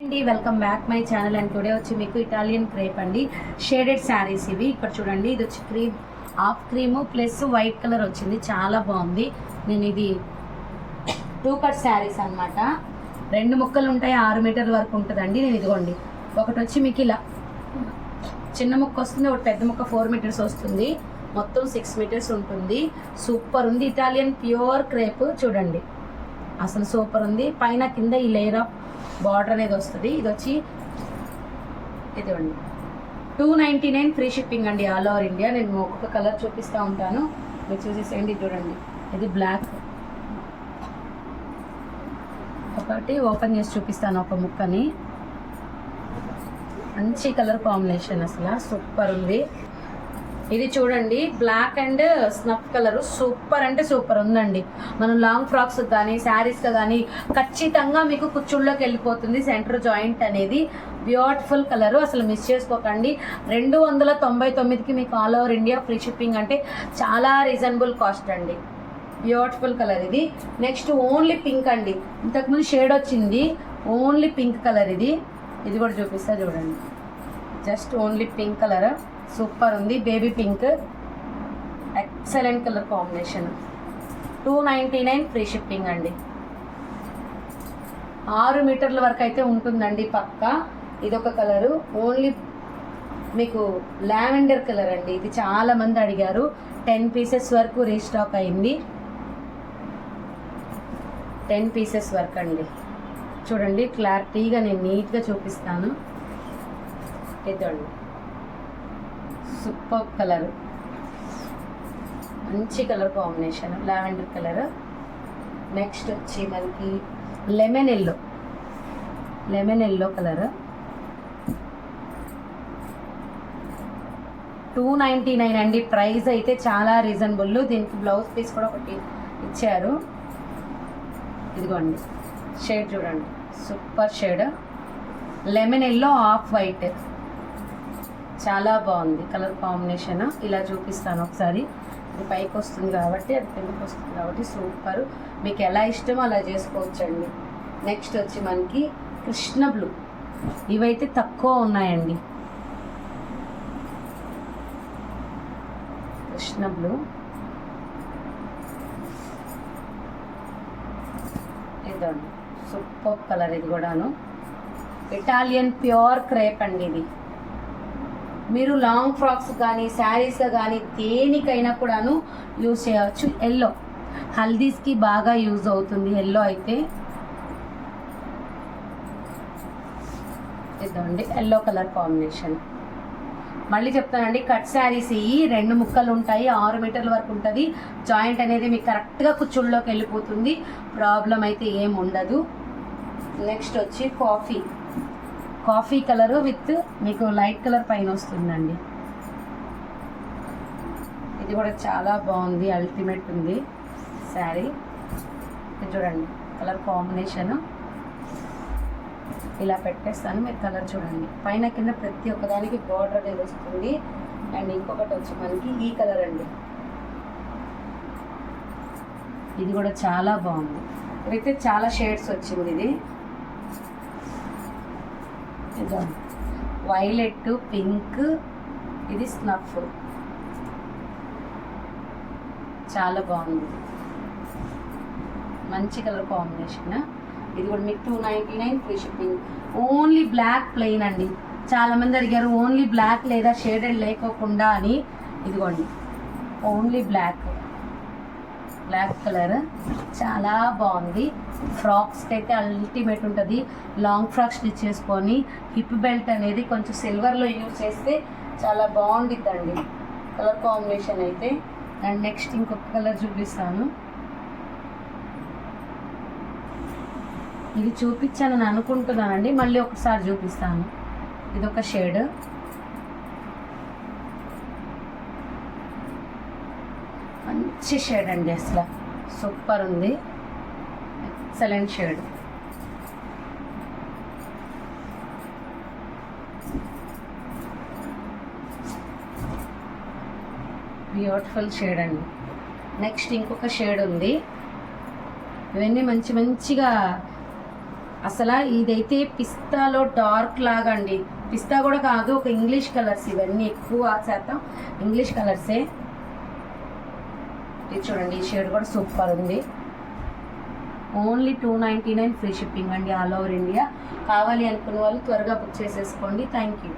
అండి, welcome back my channel. And today వచ్చి మీకు ఇటాలియన్ క్రేప్ అండి, షేడెడ్ శారీస్ ఇవి. ఇక్కడ చూడండి, ఇది వచ్చి cream, half cream plus white colour వచ్చింది, చాలా బాగుంది. నేను ఇది 2 కట్ శారీస్ అనమాట. 2 ముక్కలు ఉంటాయి, 6 మీటర్ల వరకు ఉంటుందండి. నేను ఇదిగోండి, ఒకటి వచ్చి మీకు ఇలా చిన్న ముక్క వస్తుంది, ఒకటి పెద్ద ముక్క 4 మీటర్స్ వస్తుంది, మొత్తం 6 మీటర్స్ ఉంటుంది. సూపర్ ఉంది, ఇటాలియన్ ప్యూర్ క్రేప్ చూడండి, అసలు సూపర్ ఉంది. పైన కింద ఈ లేయర్ ఆఫ్ బార్డర్ అనేది వస్తుంది. ఇది వచ్చి ఇదిగోండి 299 ఫ్రీ షిప్పింగ్ అండి, ఆల్ ఓవర్ ఇండియా. నేను ఒక్కొక్క కలర్ చూపిస్తూ ఉంటాను, మీరు చూసేసేయండి. చూడండి, ఇది బ్లాక్, ఒకటి ఓపెన్ చేసి చూపిస్తాను ఒక ముక్కని. మంచి కలర్ కాంబినేషన్, అసలు సూపర్ ఉంది. ఇది చూడండి, black and snuff colour, super అంటే సూపర్ ఉందండి. మనం లాంగ్ ఫ్రాక్స్ కానీ శారీస్గా కానీ ఖచ్చితంగా మీకు కుచ్చుళ్ళలోకి వెళ్ళిపోతుంది. సెంటర్ జాయింట్ అనేది బ్యూటిఫుల్ కలర్, అసలు మిస్ చేసుకోకండి. 299కి మీకు all over India free shipping, అంటే చాలా రీజనబుల్ కాస్ట్ అండి. బ్యూటిఫుల్ కలర్ ఇది. నెక్స్ట్ ఓన్లీ పింక్ అండి, ఇంతకుముందు షేడ్ వచ్చింది, ఓన్లీ పింక్ కలర్ ఇది. ఇది కూడా చూపిస్తా చూడండి, just only pink colour, super ఉంది. Baby pink, excellent colour combination. 299 free shipping అండి. 6 మీటర్ల వరకు అయితే ఉంటుందండి పక్కా. ఇదొక కలరు, ఓన్లీ మీకు లావెండర్ కలర్ అండి. ఇది చాలా మంది అడిగారు, 10 పీసెస్ వరకు రీస్టాక్ అయింది. 10 పీసెస్ వరకు అండి. చూడండి, క్లారిటీగా నేను నీట్గా చూపిస్తాను. ఇదండి, సూపర్ కలర్, మంచి colour combination, lavender colour. Next వచ్చి మనకి లెమన్ ఎల్లో కలర్. 299 అండి, ప్రైస్ అయితే చాలా రీజనబుల్. దీనికి బ్లౌజ్ పీస్ కూడా ఒకటి ఇచ్చారు. ఇదిగోండి, షేడ్ చూడండి, super shade, lemon yellow off white, చాలా బాగుంది కలర్ కాంబినేషన్. ఇలా చూపిస్తాను ఒకసారి, ఇది పైకి వస్తుంది కాబట్టి, అది కిందకి వస్తుంది కాబట్టి సూపర్. మీకు ఎలా ఇష్టమో అలా చేసుకోవచ్చండి. నెక్స్ట్ వచ్చి మనకి కృష్ణ బ్లూ, ఇవైతే తక్కువ ఉన్నాయండి. కృష్ణ బ్లూ, ఇదండి సూపర్ కలర్. ఇది కూడాను ఇటాలియన్ ప్యూర్ క్రేప్ అండి. ఇది మీరు లాంగ్ ఫ్రాక్స్ కానీ శారీస్గా కానీ దేనికైనా కూడాను యూజ్ చేయవచ్చు. ఎల్లో హల్దీస్కి బాగా యూజ్ అవుతుంది ఎల్లో అయితే. ఇదండి ఎల్లో కలర్ కాంబినేషన్. మళ్ళీ చెప్తానండి, కట్ శారీస్ ఇవి 2 ముక్కలు ఉంటాయి, 6 మీటర్ల వరకు ఉంటుంది. జాయింట్ అనేది మీకు కరెక్ట్గా కుచ్చుళ్ళలోకి వెళ్ళిపోతుంది, ప్రాబ్లం అయితే ఏం ఉండదు. నెక్స్ట్ వచ్చి కాఫీ కలరు విత్ మీకు లైట్ కలర్ పైన వస్తుందండి. ఇది కూడా చాలా బాగుంది, అల్టిమేట్ ఉంది శారీ. ఇది చూడండి కలర్ కాంబినేషన్, ఇలా పెట్టేస్తాను, మీరు కలర్ చూడండి. పైన కింద ప్రతి ఒక్కదానికి బార్డర్ అనేది వస్తుంది. అండ్ ఇంకొకటి వచ్చి మనకి ఈ కలర్ అండి, ఇది కూడా చాలా బాగుంది. ఇదైతే చాలా షేడ్స్ వచ్చింది. ఇది వైలెట్, పింక్, ఇది స్నఫ్, చాలా బాగుంది, మంచి కలర్ కాంబినేషన్. ఇది కూడా మీకు 299 free shipping. Only black plain అండి, చాలామంది అడిగారు ఓన్లీ బ్లాక్ లేదా షేడెడ్ లేకోకుండా అని. ఇదిగోండి ఓన్లీ బ్లాక్ కలర్, చాలా బాగుంది. ఫ్రాక్స్కి అయితే అల్టిమేట్ ఉంటుంది. లాంగ్ ఫ్రాక్ స్టిచ్ చేసుకొని హిప్ బెల్ట్ అనేది కొంచెం సిల్వర్లో యూజ్ చేస్తే చాలా బాగుండిద్దండి కలర్ కాంబినేషన్ అయితే. అండ్ నెక్స్ట్ ఇంకొక కలర్ చూపిస్తాను. ఇది చూపించానని అనుకుంటున్నానండి, మళ్ళీ ఒకసారి చూపిస్తాను. ఇదొక షేడ్, మంచి షేడ్ అండి, అసలు సూపర్ ఉంది, ఎక్సలెంట్ షేడ్. బ్యూటిఫుల్ షేడ్ అండి. నెక్స్ట్ ఇంకొక షేడ్ ఉంది. ఇవన్నీ మంచిగా అసలు ఇదైతే పిస్తాలో డార్క్ లాగా అండి, పిస్తా కూడా కాదు, ఒక ఇంగ్లీష్ కలర్స్ ఇవన్నీ ఎక్కువ శాతం ఇంగ్లీష్ కలర్సే. ఇది చూడండి, ఈ షేడ్ కూడా సూపర్ ఉంది. ఓన్లీ 299 ఫ్రీ షిప్పింగ్ అండి, ఆల్ ఓవర్ ఇండియా. కావాలి అనుకున్న వాళ్ళు త్వరగా బుక్ చేసేసుకోండి. Thank you.